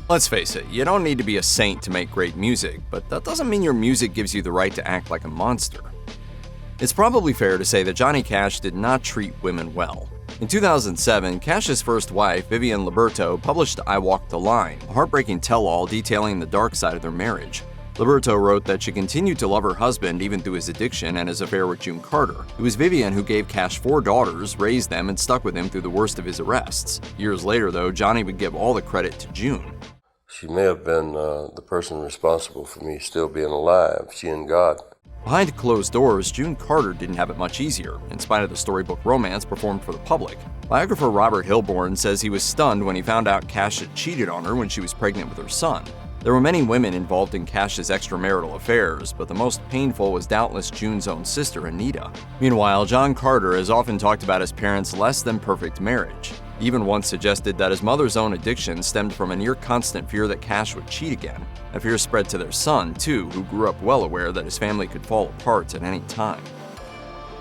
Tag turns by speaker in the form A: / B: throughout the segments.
A: Let's face it, you don't need to be a saint to make great music, but that doesn't mean your music gives you the right to act like a monster. It's probably fair to say that Johnny Cash did not treat women well. In 2007, Cash's first wife, Vivian Liberto, published I Walk the Line, a heartbreaking tell-all detailing the dark side of their marriage. Liberto wrote that she continued to love her husband even through his addiction and his affair with June Carter. It was Vivian who gave Cash 4 daughters, raised them, and stuck with him through the worst of his arrests. Years later, though, Johnny would give all the credit to June.
B: She may have been the person responsible for me still being alive, she and God.
A: Behind closed doors, June Carter didn't have it much easier, in spite of the storybook romance performed for the public. Biographer Robert Hilborn says he was stunned when he found out Cash had cheated on her when she was pregnant with her son. There were many women involved in Cash's extramarital affairs, but the most painful was doubtless June's own sister, Anita. Meanwhile, John Carter has often talked about his parents' less-than-perfect marriage. He even once suggested that his mother's own addiction stemmed from a near-constant fear that Cash would cheat again. That fear spread to their son, too, who grew up well aware that his family could fall apart at any time.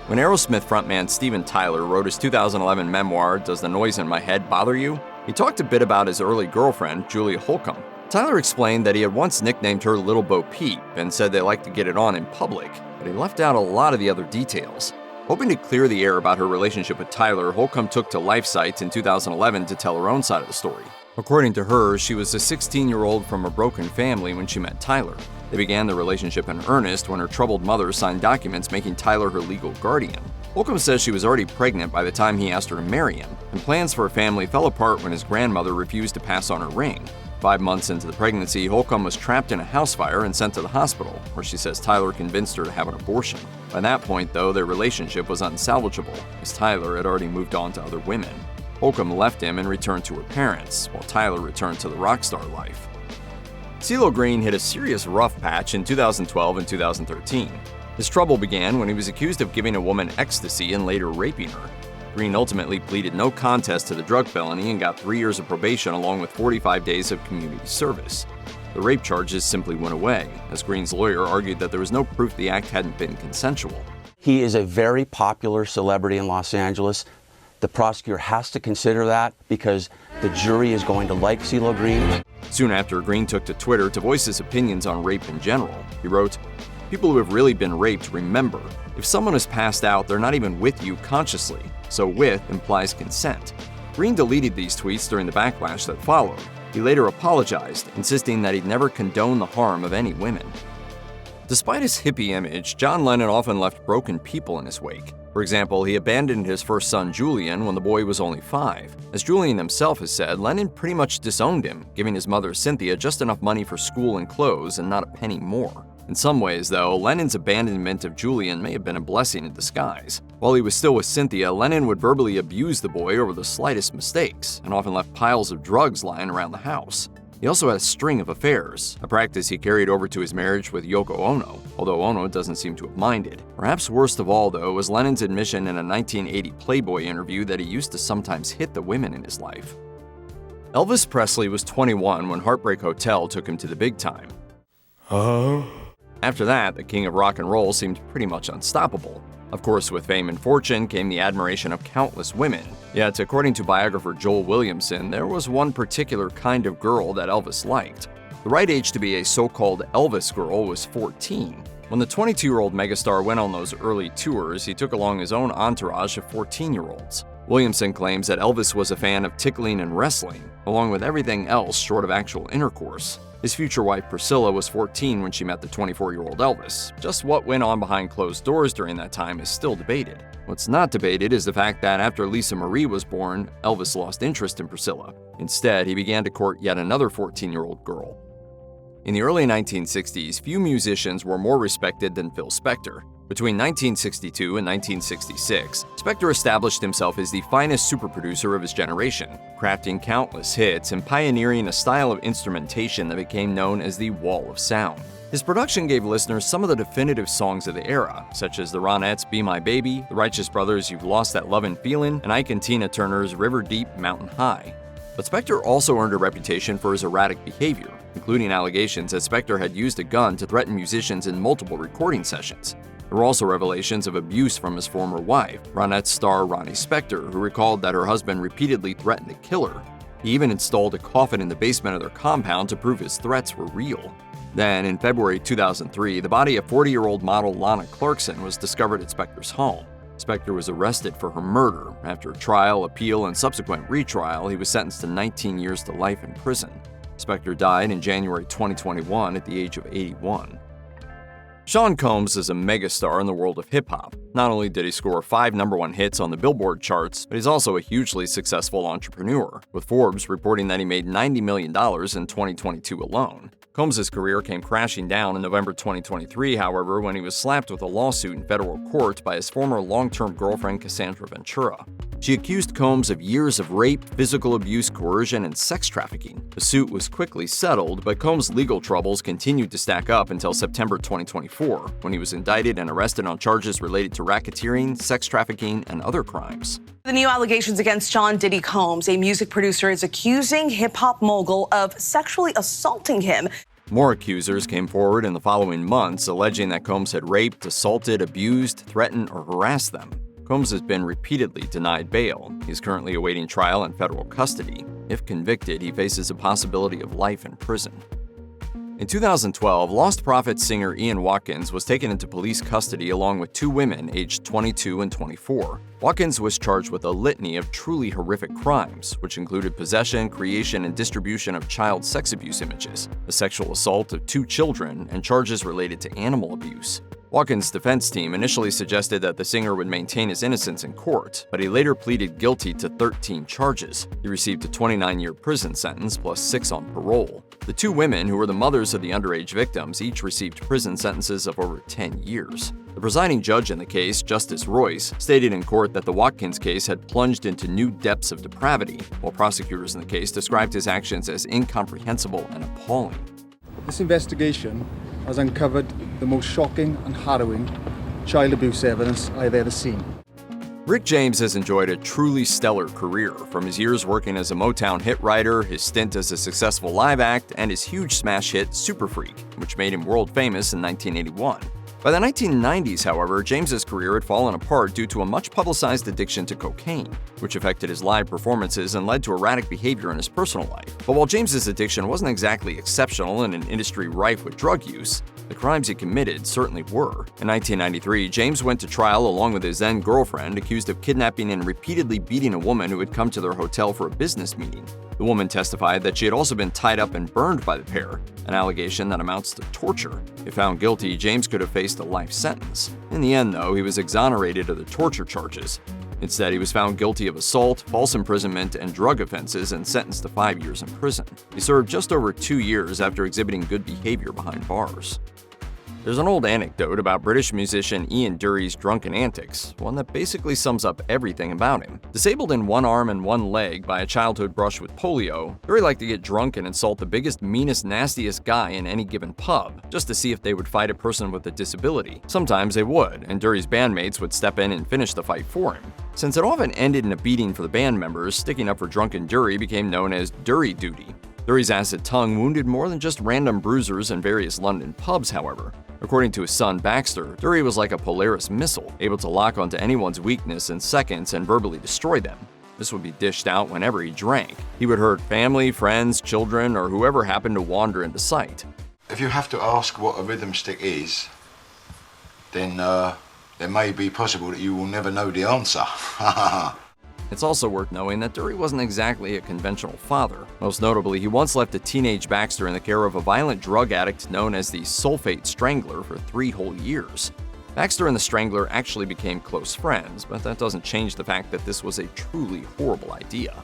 A: When Aerosmith frontman Steven Tyler wrote his 2011 memoir, Does the Noise in My Head Bother You?, he talked a bit about his early girlfriend, Julia Holcomb. Tyler explained that he had once nicknamed her Little Bo Peep and said they liked to get it on in public, but he left out a lot of the other details. Hoping to clear the air about her relationship with Tyler, Holcomb took to Life Sites in 2011 to tell her own side of the story. According to her, she was a 16-year-old from a broken family when she met Tyler. They began their relationship in earnest when her troubled mother signed documents making Tyler her legal guardian. Holcomb says she was already pregnant by the time he asked her to marry him, and plans for a family fell apart when his grandmother refused to pass on her ring. 5 months into the pregnancy, Holcomb was trapped in a house fire and sent to the hospital, where she says Tyler convinced her to have an abortion. By that point, though, their relationship was unsalvageable, as Tyler had already moved on to other women. Holcomb left him and returned to her parents, while Tyler returned to the rock star life. Cee Lo Green hit a serious rough patch in 2012 and 2013. His trouble began when he was accused of giving a woman ecstasy and later raping her. Green ultimately pleaded no contest to the drug felony and got 3 years of probation along with 45 days of community service. The rape charges simply went away, as Green's lawyer argued that there was no proof the act hadn't been consensual.
C: He is a very popular celebrity in Los Angeles. The prosecutor has to consider that because the jury is going to like Cee Lo Green.
A: Soon after, Green took to Twitter to voice his opinions on rape in general. He wrote, "People who have really been raped remember, if someone is passed out, they're not even with you consciously, so with implies consent." Green deleted these tweets during the backlash that followed. He later apologized, insisting that he'd never condone the harm of any women. Despite his hippie image, John Lennon often left broken people in his wake. For example, he abandoned his first son Julian when the boy was only 5. As Julian himself has said, Lennon pretty much disowned him, giving his mother Cynthia just enough money for school and clothes and not a penny more. In some ways, though, Lennon's abandonment of Julian may have been a blessing in disguise. While he was still with Cynthia, Lennon would verbally abuse the boy over the slightest mistakes, and often left piles of drugs lying around the house. He also had a string of affairs, a practice he carried over to his marriage with Yoko Ono, although Ono doesn't seem to have minded. Perhaps worst of all, though, was Lennon's admission in a 1980 Playboy interview that he used to sometimes hit the women in his life. Elvis Presley was 21 when Heartbreak Hotel took him to the big time. After that, the king of rock and roll seemed pretty much unstoppable. Of course, with fame and fortune came the admiration of countless women. Yet, according to biographer Joel Williamson, there was one particular kind of girl that Elvis liked. The right age to be a so-called Elvis girl was 14. When the 22-year-old megastar went on those early tours, he took along his own entourage of 14-year-olds. Williamson claims that Elvis was a fan of tickling and wrestling, along with everything else short of actual intercourse. His future wife Priscilla was 14 when she met the 24-year-old Elvis. Just what went on behind closed doors during that time is still debated. What's not debated is the fact that after Lisa Marie was born, Elvis lost interest in Priscilla. Instead, he began to court yet another 14-year-old girl. In the early 1960s, few musicians were more respected than Phil Spector. Between 1962 and 1966, Spector established himself as the finest superproducer of his generation, crafting countless hits and pioneering a style of instrumentation that became known as the Wall of Sound. His production gave listeners some of the definitive songs of the era, such as the Ronettes' Be My Baby, the Righteous Brothers' You've Lost That Lovin' Feelin', and Ike and Tina Turner's River Deep, Mountain High. But Spector also earned a reputation for his erratic behavior, including allegations that Spector had used a gun to threaten musicians in multiple recording sessions. There were also revelations of abuse from his former wife, Ronettes star Ronnie Spector, who recalled that her husband repeatedly threatened to kill her. He even installed a coffin in the basement of their compound to prove his threats were real. Then, in February 2003, the body of 40-year-old model Lana Clarkson was discovered at Spector's home. Spector was arrested for her murder. After a trial, appeal, and subsequent retrial, he was sentenced to 19 years to life in prison. Spector died in January 2021 at the age of 81. Sean Combs is a megastar in the world of hip-hop. Not only did he score 5 #1 hits on the Billboard charts, but he's also a hugely successful entrepreneur, with Forbes reporting that he made $90 million in 2022 alone. Combs' career came crashing down in November 2023, however, when he was slapped with a lawsuit in federal court by his former long-term girlfriend Cassandra Ventura. She accused Combs of years of rape, physical abuse, coercion, and sex trafficking. The suit was quickly settled, but Combs' legal troubles continued to stack up until September 2024, when he was indicted and arrested on charges related to racketeering, sex trafficking, and other crimes.
D: The new allegations against Sean Diddy Combs, a music producer, is accusing hip-hop mogul of sexually assaulting him.
A: More accusers came forward in the following months, alleging that Combs had raped, assaulted, abused, threatened, or harassed them. Combs has been repeatedly denied bail. He's currently awaiting trial in federal custody. If convicted, he faces a possibility of life in prison. In 2012, Lost Prophets singer Ian Watkins was taken into police custody along with 2 women aged 22 and 24. Watkins was charged with a litany of truly horrific crimes, which included possession, creation, and distribution of child sex abuse images, the sexual assault of 2 children, and charges related to animal abuse. Watkins' defense team initially suggested that the singer would maintain his innocence in court, but he later pleaded guilty to 13 charges. He received a 29-year prison sentence plus 6 on parole. The 2 women, who were the mothers of the underage victims, each received prison sentences of over 10 years. The presiding judge in the case, Justice Royce, stated in court that the Watkins case had plunged into new depths of depravity, while prosecutors in the case described his actions as incomprehensible and appalling.
E: This investigation has uncovered the most shocking and harrowing child abuse evidence I've ever seen.
A: Rick James has enjoyed a truly stellar career, from his years working as a Motown hit writer, his stint as a successful live act, and his huge smash hit Super Freak, which made him world famous in 1981. By the 1990s, however, James's career had fallen apart due to a much-publicized addiction to cocaine, which affected his live performances and led to erratic behavior in his personal life. But while James's addiction wasn't exactly exceptional in an industry rife with drug use, the crimes he committed certainly were. In 1993, James went to trial along with his then-girlfriend, accused of kidnapping and repeatedly beating a woman who had come to their hotel for a business meeting. The woman testified that she had also been tied up and burned by the pair, an allegation that amounts to torture. If found guilty, James could have faced a life sentence. In the end, though, he was exonerated of the torture charges. Instead, he was found guilty of assault, false imprisonment, and drug offenses and sentenced to 5 years in prison. He served just over 2 years after exhibiting good behavior behind bars. There's an old anecdote about British musician Ian Dury's drunken antics, one that basically sums up everything about him. Disabled in one arm and one leg by a childhood brush with polio, Dury liked to get drunk and insult the biggest, meanest, nastiest guy in any given pub, just to see if they would fight a person with a disability. Sometimes they would, and Dury's bandmates would step in and finish the fight for him. Since it often ended in a beating for the band members, sticking up for drunken Dury became known as Dury Duty. Dury's acid tongue wounded more than just random bruisers in various London pubs, however. According to his son Baxter, Dury was like a Polaris missile, able to lock onto anyone's weakness in seconds and verbally destroy them. This would be dished out whenever he drank. He would hurt family, friends, children, or whoever happened to wander into sight.
F: If you have to ask what a rhythm stick is, then it may be possible that you will never know the answer.
A: It's also worth knowing that Dury wasn't exactly a conventional father. Most notably, he once left a teenage Baxter in the care of a violent drug addict known as the Sulfate Strangler for 3 whole years. Baxter and the Strangler actually became close friends, but that doesn't change the fact that this was a truly horrible idea.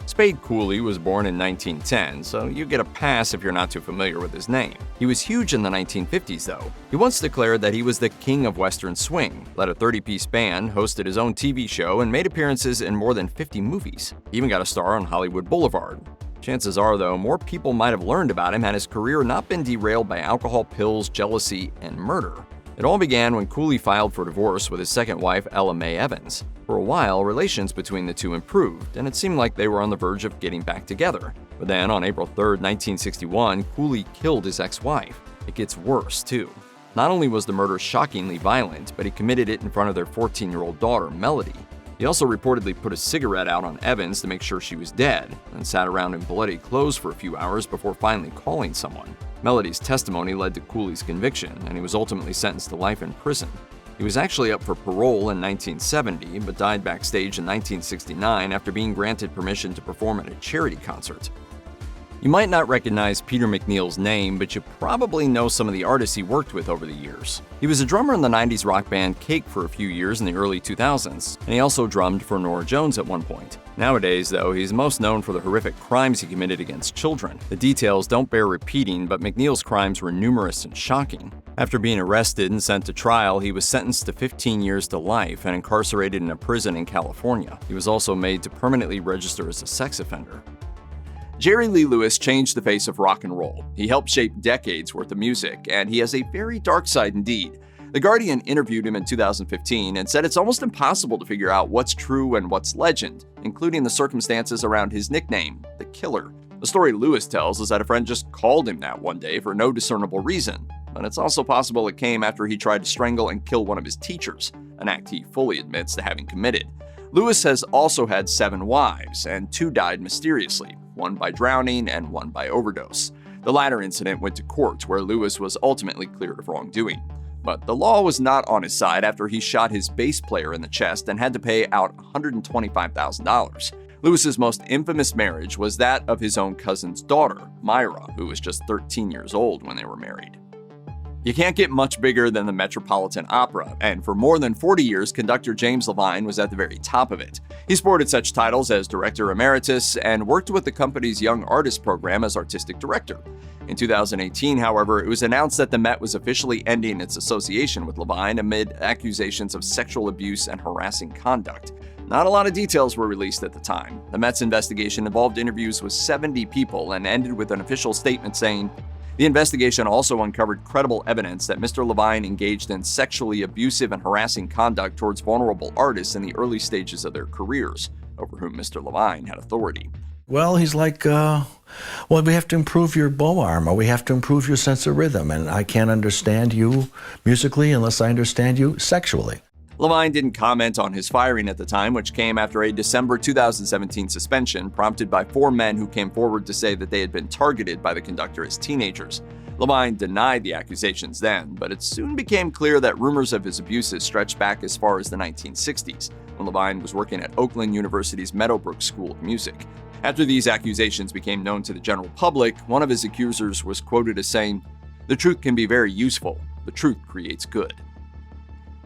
A: Spade Cooley was born in 1910, so you get a pass if you're not too familiar with his name. He was huge in the 1950s, though. He once declared that he was the king of Western swing, led a 30-piece band, hosted his own TV show, and made appearances in more than 50 movies. He even got a star on Hollywood Boulevard. Chances are, though, more people might have learned about him had his career not been derailed by alcohol, pills, jealousy, and murder. It all began when Cooley filed for divorce with his second wife, Ella Mae Evans. For a while, relations between the two improved, and it seemed like they were on the verge of getting back together. But then, on April 3, 1961, Cooley killed his ex-wife. It gets worse, too. Not only was the murder shockingly violent, but he committed it in front of their 14-year-old daughter, Melody. He also reportedly put a cigarette out on Evans to make sure she was dead, and sat around in bloody clothes for a few hours before finally calling someone. Melody's testimony led to Cooley's conviction, and he was ultimately sentenced to life in prison. He was actually up for parole in 1970, but died backstage in 1969 after being granted permission to perform at a charity concert. You might not recognize Peter McNeal's name, but you probably know some of the artists he worked with over the years. He was a drummer in the 90s rock band Cake for a few years in the early 2000s, and he also drummed for Norah Jones at one point. Nowadays, though, he's most known for the horrific crimes he committed against children. The details don't bear repeating, but McNeal's crimes were numerous and shocking. After being arrested and sent to trial, he was sentenced to 15 years to life and incarcerated in a prison in California. He was also made to permanently register as a sex offender. Jerry Lee Lewis changed the face of rock and roll. He helped shape decades worth of music, and he has a very dark side indeed. The Guardian interviewed him in 2015 and said it's almost impossible to figure out what's true and what's legend, including the circumstances around his nickname, the Killer. The story Lewis tells is that a friend just called him that one day for no discernible reason, but it's also possible it came after he tried to strangle and kill one of his teachers, an act he fully admits to having committed. Lewis has also had 7 wives, and 2 died mysteriously, one by drowning and one by overdose. The latter incident went to court, where Lewis was ultimately cleared of wrongdoing. But the law was not on his side after he shot his bass player in the chest and had to pay out $125,000. Lewis's most infamous marriage was that of his own cousin's daughter, Myra, who was just 13 years old when they were married. You can't get much bigger than the Metropolitan Opera, and for more than 40 years, conductor James Levine was at the very top of it. He sported such titles as Director Emeritus and worked with the company's Young Artist program as Artistic Director. In 2018, however, it was announced that the Met was officially ending its association with Levine amid accusations of sexual abuse and harassing conduct. Not a lot of details were released at the time. The Met's investigation involved interviews with 70 people and ended with an official statement saying, "The investigation also uncovered credible evidence that Mr. Levine engaged in sexually abusive and harassing conduct towards vulnerable artists in the early stages of their careers, over whom Mr. Levine had authority."
G: Well, he's like, we have to improve your bow arm, or we have to improve your sense of rhythm, and I can't understand you musically unless I understand you sexually.
A: Levine didn't comment on his firing at the time, which came after a December 2017 suspension prompted by 4 men who came forward to say that they had been targeted by the conductor as teenagers. Levine denied the accusations then, but it soon became clear that rumors of his abuses stretched back as far as the 1960s, when Levine was working at Oakland University's Meadowbrook School of Music. After these accusations became known to the general public, one of his accusers was quoted as saying, "The truth can be very useful. The truth creates good."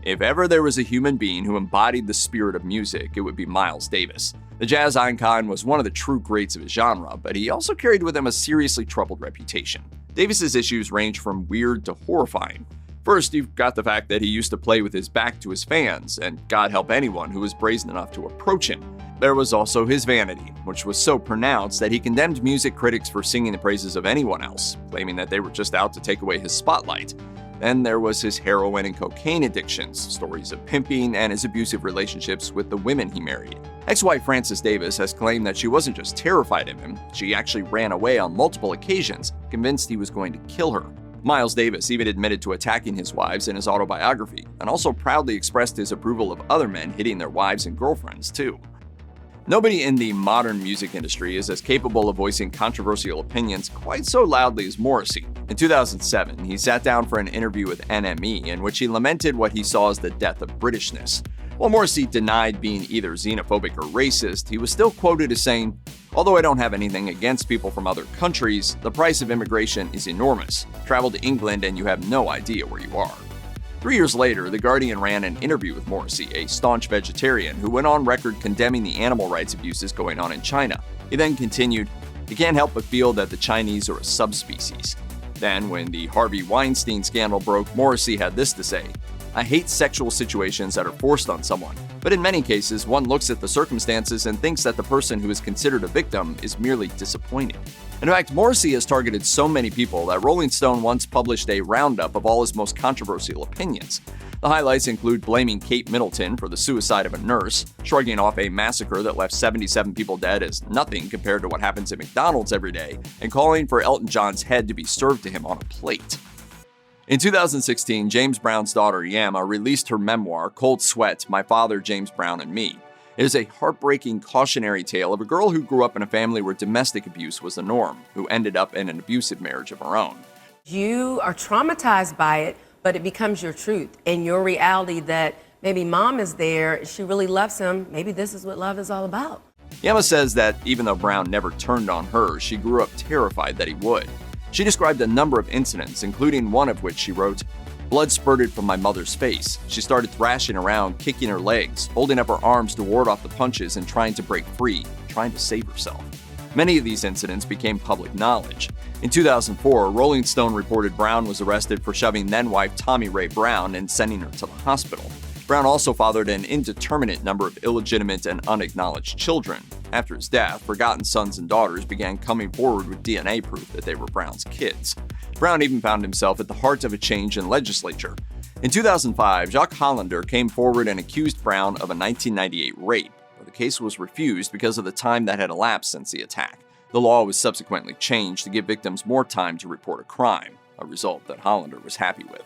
A: If ever there was a human being who embodied the spirit of music, it would be Miles Davis. The jazz icon was one of the true greats of his genre, but he also carried with him a seriously troubled reputation. Davis's issues range from weird to horrifying. First, you've got the fact that he used to play with his back to his fans, and God help anyone who was brazen enough to approach him. There was also his vanity, which was so pronounced that he condemned music critics for singing the praises of anyone else, claiming that they were just out to take away his spotlight. Then there was his heroin and cocaine addictions, stories of pimping, and his abusive relationships with the women he married. Ex-wife Frances Davis has claimed that she wasn't just terrified of him, she actually ran away on multiple occasions, convinced he was going to kill her. Miles Davis even admitted to attacking his wives in his autobiography, and also proudly expressed his approval of other men hitting their wives and girlfriends, too. Nobody in the modern music industry is as capable of voicing controversial opinions quite so loudly as Morrissey. In 2007, he sat down for an interview with NME in which he lamented what he saw as the death of Britishness. While Morrissey denied being either xenophobic or racist, he was still quoted as saying, "Although I don't have anything against people from other countries, the price of immigration is enormous. Travel to England and you have no idea where you are." 3 years later, The Guardian ran an interview with Morrissey, a staunch vegetarian who went on record condemning the animal rights abuses going on in China. He then continued, "You can't help but feel that the Chinese are a subspecies." Then, when the Harvey Weinstein scandal broke, Morrissey had this to say, "I hate sexual situations that are forced on someone, but in many cases, one looks at the circumstances and thinks that the person who is considered a victim is merely disappointed." In fact, Morrissey has targeted so many people that Rolling Stone once published a roundup of all his most controversial opinions. The highlights include blaming Kate Middleton for the suicide of a nurse, shrugging off a massacre that left 77 people dead as nothing compared to what happens at McDonald's every day, and calling for Elton John's head to be served to him on a plate. In 2016, James Brown's daughter, Yama, released her memoir, Cold Sweat, My Father, James Brown, and Me. It is a heartbreaking cautionary tale of a girl who grew up in a family where domestic abuse was the norm, who ended up in an abusive marriage of her own.
H: You are traumatized by it, but it becomes your truth and your reality that maybe mom is there, she really loves him, maybe this is what love is all about.
A: Yama says that even though Brown never turned on her, she grew up terrified that he would. She described a number of incidents, including one of which she wrote, "Blood spurted from my mother's face. She started thrashing around, kicking her legs, holding up her arms to ward off the punches and trying to break free, trying to save herself." Many of these incidents became public knowledge. In 2004, Rolling Stone reported Brown was arrested for shoving then-wife Tommy Ray Brown and sending her to the hospital. Brown also fathered an indeterminate number of illegitimate and unacknowledged children. After his death, forgotten sons and daughters began coming forward with DNA proof that they were Brown's kids. Brown even found himself at the heart of a change in legislature. In 2005, Jacques Hollander came forward and accused Brown of a 1998 rape, but the case was refused because of the time that had elapsed since the attack. The law was subsequently changed to give victims more time to report a crime, a result that Hollander was happy with.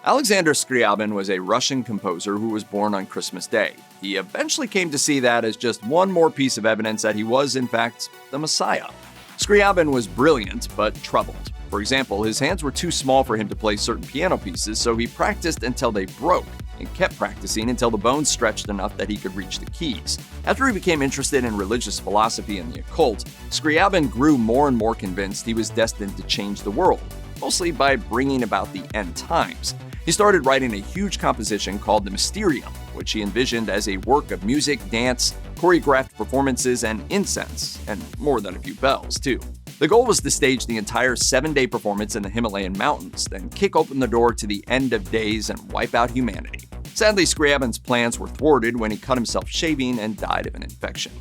A: Alexander Scriabin was a Russian composer who was born on Christmas Day. He eventually came to see that as just one more piece of evidence that he was, in fact, the Messiah. Scriabin was brilliant, but troubled. For example, his hands were too small for him to play certain piano pieces, so he practiced until they broke, and kept practicing until the bones stretched enough that he could reach the keys. After he became interested in religious philosophy and the occult, Scriabin grew more and more convinced he was destined to change the world, mostly by bringing about the end times. He started writing a huge composition called the Mysterium, which he envisioned as a work of music, dance, choreographed performances, and incense, and more than a few bells, too. The goal was to stage the entire 7-day performance in the Himalayan mountains, then kick open the door to the end of days and wipe out humanity. Sadly, Scriabin's plans were thwarted when he cut himself shaving and died of an infection.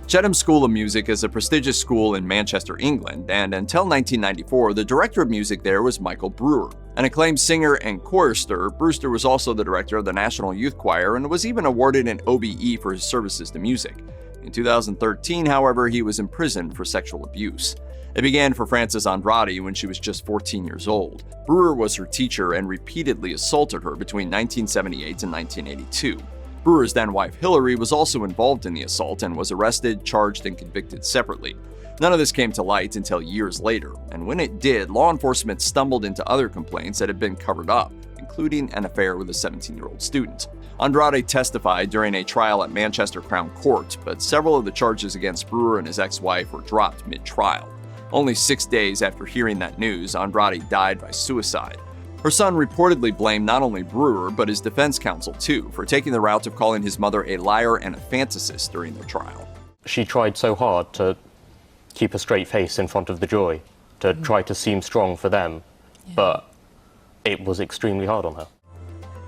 A: Chetham's School of Music is a prestigious school in Manchester, England, and until 1994, the director of music there was Michael Brewer. An acclaimed singer and chorister, Brewster was also the director of the National Youth Choir and was even awarded an OBE for his services to music. In 2013, however, he was imprisoned for sexual abuse. It began for Frances Andrade when she was just 14 years old. Brewer was her teacher and repeatedly assaulted her between 1978 and 1982. Brewer's then-wife Hillary was also involved in the assault and was arrested, charged, and convicted separately. None of this came to light until years later, and when it did, law enforcement stumbled into other complaints that had been covered up, including an affair with a 17-year-old student. Andrade testified during a trial at Manchester Crown Court, but several of the charges against Brewer and his ex-wife were dropped mid-trial. Only 6 days after hearing that news, Andrade died by suicide. Her son reportedly blamed not only Brewer, but his defense counsel too, for taking the route of calling his mother a liar and a fantasist during the trial.
I: She tried so hard to keep a straight face in front of the jury, to try to seem strong for them, but it was extremely hard on her.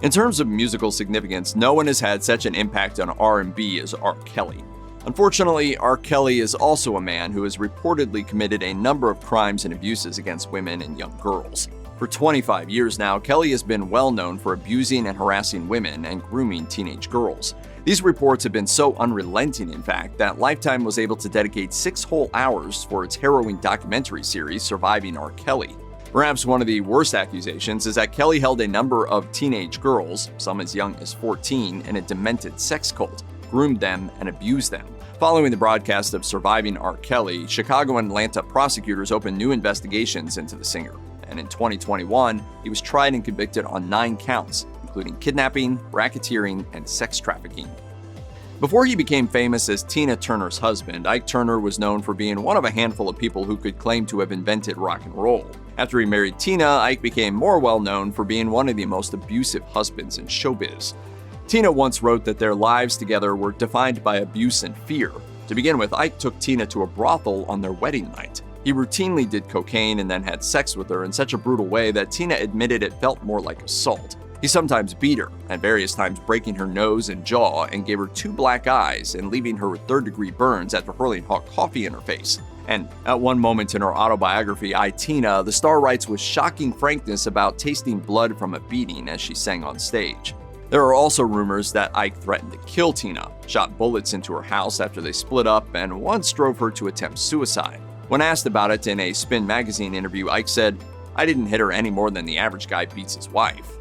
A: In terms of musical significance, no one has had such an impact on R&B as R. Kelly. Unfortunately, R. Kelly is also a man who has reportedly committed a number of crimes and abuses against women and young girls. For 25 years now, Kelly has been well known for abusing and harassing women and grooming teenage girls. These reports have been so unrelenting, in fact, that Lifetime was able to dedicate 6 whole hours for its harrowing documentary series, Surviving R. Kelly. Perhaps one of the worst accusations is that Kelly held a number of teenage girls, some as young as 14, in a demented sex cult, groomed them, and abused them. Following the broadcast of Surviving R. Kelly, Chicago and Atlanta prosecutors opened new investigations into the singer. And in 2021, he was tried and convicted on 9 counts, including kidnapping, racketeering, and sex trafficking. Before he became famous as Tina Turner's husband, Ike Turner was known for being one of a handful of people who could claim to have invented rock and roll. After he married Tina, Ike became more well known for being one of the most abusive husbands in showbiz. Tina once wrote that their lives together were defined by abuse and fear. To begin with, Ike took Tina to a brothel on their wedding night. He routinely did cocaine and then had sex with her in such a brutal way that Tina admitted it felt more like assault. He sometimes beat her, at various times breaking her nose and jaw, and gave her 2 black eyes and leaving her with 3rd-degree burns after hurling hot coffee in her face. And at one moment in her autobiography, I, Tina, the star writes with shocking frankness about tasting blood from a beating as she sang on stage. There are also rumors that Ike threatened to kill Tina, shot bullets into her house after they split up, and once drove her to attempt suicide. When asked about it in a Spin magazine interview, Ike said, "I didn't hit her any more than the average guy beats his wife."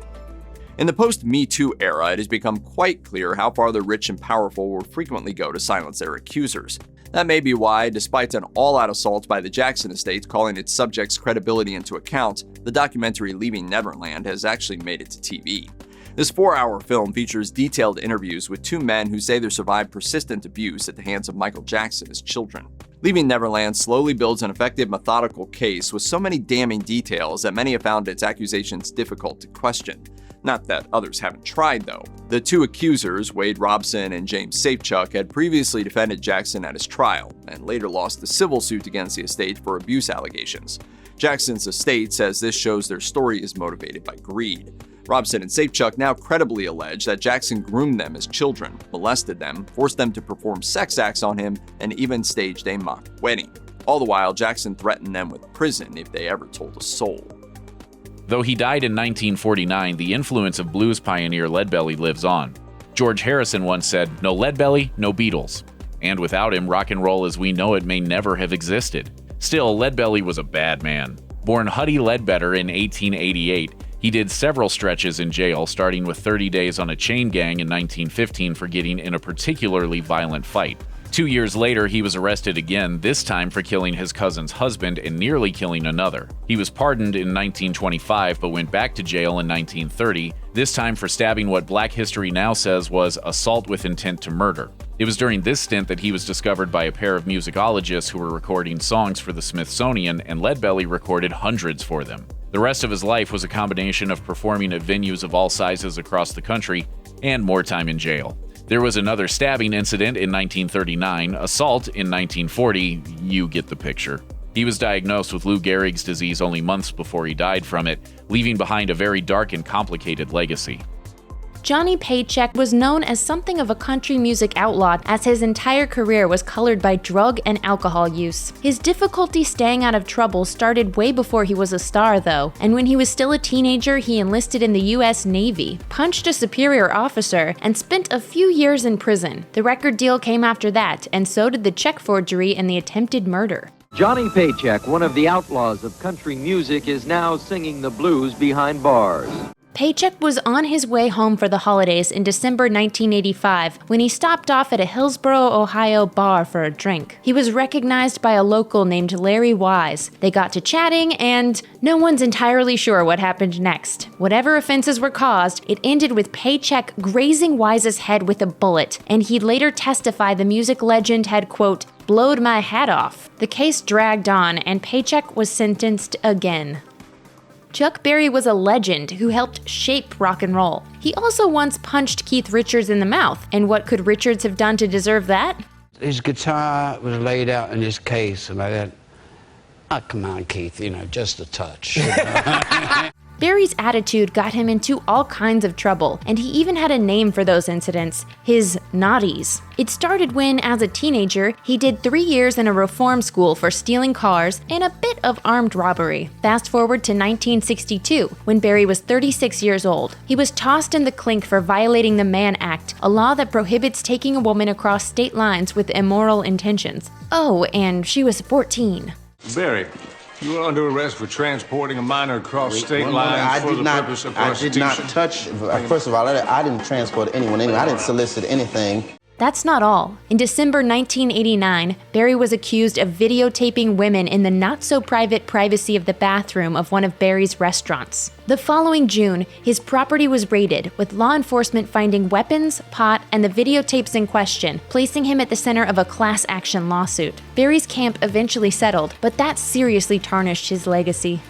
A: In the post-Me Too era, it has become quite clear how far the rich and powerful will frequently go to silence their accusers. That may be why, despite an all-out assault by the Jackson estate calling its subjects' credibility into account, the documentary Leaving Neverland has actually made it to TV. This 4-hour film features detailed interviews with two men who say they survived persistent abuse at the hands of Michael Jackson as children. Leaving Neverland slowly builds an effective, methodical case with so many damning details that many have found its accusations difficult to question. Not that others haven't tried, though. The two accusers, Wade Robson and James Safechuck, had previously defended Jackson at his trial, and later lost the civil suit against the estate for abuse allegations. Jackson's estate says this shows their story is motivated by greed. Robson and Safechuck now credibly allege that Jackson groomed them as children, molested them, forced them to perform sex acts on him, and even staged a mock wedding. All the while, Jackson threatened them with prison if they ever told a soul.
J: Though he died in 1949, the influence of blues pioneer Leadbelly lives on. George Harrison once said, "No Leadbelly, no Beatles." And without him, rock and roll as we know it may never have existed. Still, Leadbelly was a bad man. Born Huddie Ledbetter in 1888, he did several stretches in jail, starting with 30 days on a chain gang in 1915 for getting in a particularly violent fight. 2 years later, he was arrested again, this time for killing his cousin's husband and nearly killing another. He was pardoned in 1925, but went back to jail in 1930, this time for stabbing what Black history now says was assault with intent to murder. It was during this stint that he was discovered by a pair of musicologists who were recording songs for the Smithsonian, and Leadbelly recorded hundreds for them. The rest of his life was a combination of performing at venues of all sizes across the country and more time in jail. There was another stabbing incident in 1939, assault in 1940, you get the picture. He was diagnosed with Lou Gehrig's disease only months before he died from it, leaving behind a very dark and complicated legacy.
K: Johnny Paycheck was known as something of a country music outlaw, as his entire career was colored by drug and alcohol use. His difficulty staying out of trouble started way before he was a star, though, and when he was still a teenager, he enlisted in the U.S. Navy, punched a superior officer, and spent a few years in prison. The record deal came after that, and so did the check forgery and the attempted murder.
L: Johnny Paycheck, one of the outlaws of country music, is now singing the blues behind bars.
K: Paycheck was on his way home for the holidays in December 1985 when he stopped off at a Hillsboro, Ohio bar for a drink. He was recognized by a local named Larry Wise. They got to chatting, and no one's entirely sure what happened next. Whatever offenses were caused, it ended with Paycheck grazing Wise's head with a bullet, and he'd later testify the music legend had, quote, "blowed my hat off." The case dragged on, and Paycheck was sentenced again. Chuck Berry was a legend who helped shape rock and roll. He also once punched Keith Richards in the mouth, and what could Richards have done to deserve that?
M: His guitar was laid out in his case, and I said, "Oh, come on, Keith, just a touch."
K: Berry's attitude got him into all kinds of trouble, and he even had a name for those incidents, his naughties. It started when, as a teenager, he did 3 years in a reform school for stealing cars and a bit of armed robbery. Fast forward to 1962, when Berry was 36 years old. He was tossed in the clink for violating the Mann Act, a law that prohibits taking a woman across state lines with immoral intentions. Oh, and she was 14.
N: Berry, you are under arrest for transporting a minor across state lines for the purpose of prostitution.
O: I did not touch. First of all, I didn't transport anyone anyway. I didn't solicit anything.
K: That's not all. In December 1989, Berry was accused of videotaping women in the not-so-private privacy of the bathroom of one of Berry's restaurants. The following June, his property was raided, with law enforcement finding weapons, pot, and the videotapes in question, placing him at the center of a class action lawsuit. Berry's camp eventually settled, but that seriously tarnished his legacy.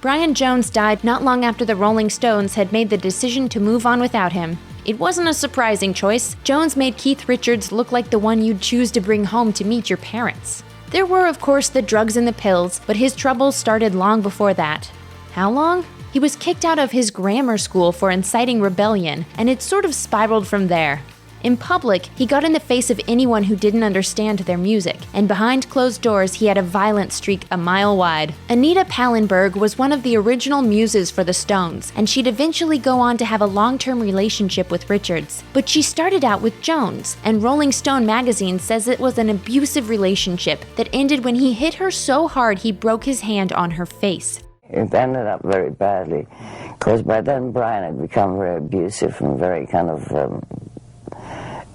K: Brian Jones died not long after the Rolling Stones had made the decision to move on without him. It wasn't a surprising choice. Jones made Keith Richards look like the one you'd choose to bring home to meet your parents. There were, of course, the drugs and the pills, but his troubles started long before that. How long? He was kicked out of his grammar school for inciting rebellion, and it sort of spiraled from there. In public, he got in the face of anyone who didn't understand their music, and behind closed doors he had a violent streak a mile wide. Anita Pallenberg was one of the original muses for the Stones, and she'd eventually go on to have a long-term relationship with Richards. But she started out with Jones, and Rolling Stone magazine says it was an abusive relationship that ended when he hit her so hard he broke his hand on her face.
P: It ended up very badly, because by then Brian had become very abusive and very kind of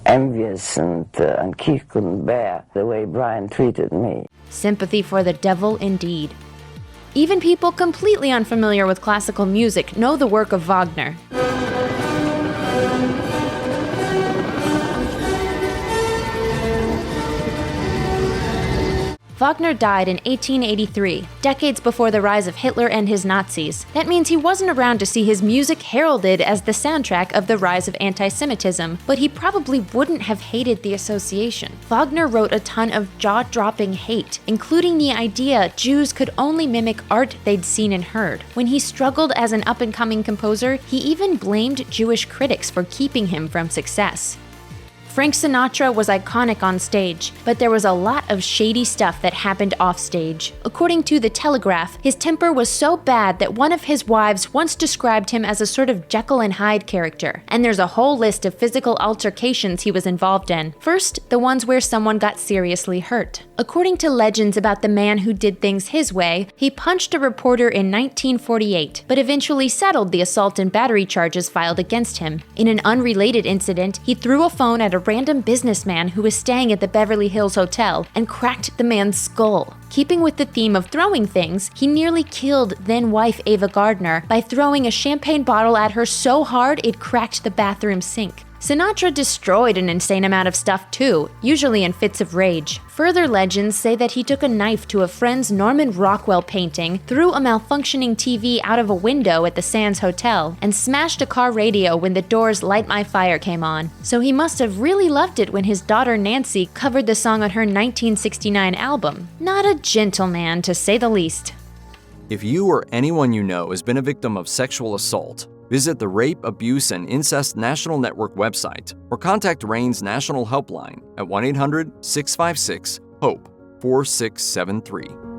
P: envious, and Keith couldn't bear the way Brian treated me.
K: Sympathy for the devil indeed. Even people completely unfamiliar with classical music know the work of Wagner. Wagner died in 1883, decades before the rise of Hitler and his Nazis. That means he wasn't around to see his music heralded as the soundtrack of the rise of anti-Semitism, but he probably wouldn't have hated the association. Wagner wrote a ton of jaw-dropping hate, including the idea Jews could only mimic art they'd seen and heard. When he struggled as an up-and-coming composer, he even blamed Jewish critics for keeping him from success. Frank Sinatra was iconic on stage, but there was a lot of shady stuff that happened offstage. According to The Telegraph, his temper was so bad that one of his wives once described him as a sort of Jekyll and Hyde character, and there's a whole list of physical altercations he was involved in. First, the ones where someone got seriously hurt. According to legends about the man who did things his way, he punched a reporter in 1948, but eventually settled the assault and battery charges filed against him. In an unrelated incident, he threw a phone at a random businessman who was staying at the Beverly Hills Hotel and cracked the man's skull. Keeping with the theme of throwing things, he nearly killed then-wife Ava Gardner by throwing a champagne bottle at her so hard it cracked the bathroom sink. Sinatra destroyed an insane amount of stuff too, usually in fits of rage. Further legends say that he took a knife to a friend's Norman Rockwell painting, threw a malfunctioning TV out of a window at the Sands Hotel, and smashed a car radio when the Doors' Light My Fire came on. So he must have really loved it when his daughter Nancy covered the song on her 1969 album. Not a gentleman, to say the least.
A: If you or anyone you know has been a victim of sexual assault, visit the Rape, Abuse, and Incest National Network website or contact RAIN's National Helpline at 1-800-656-HOPE 4673.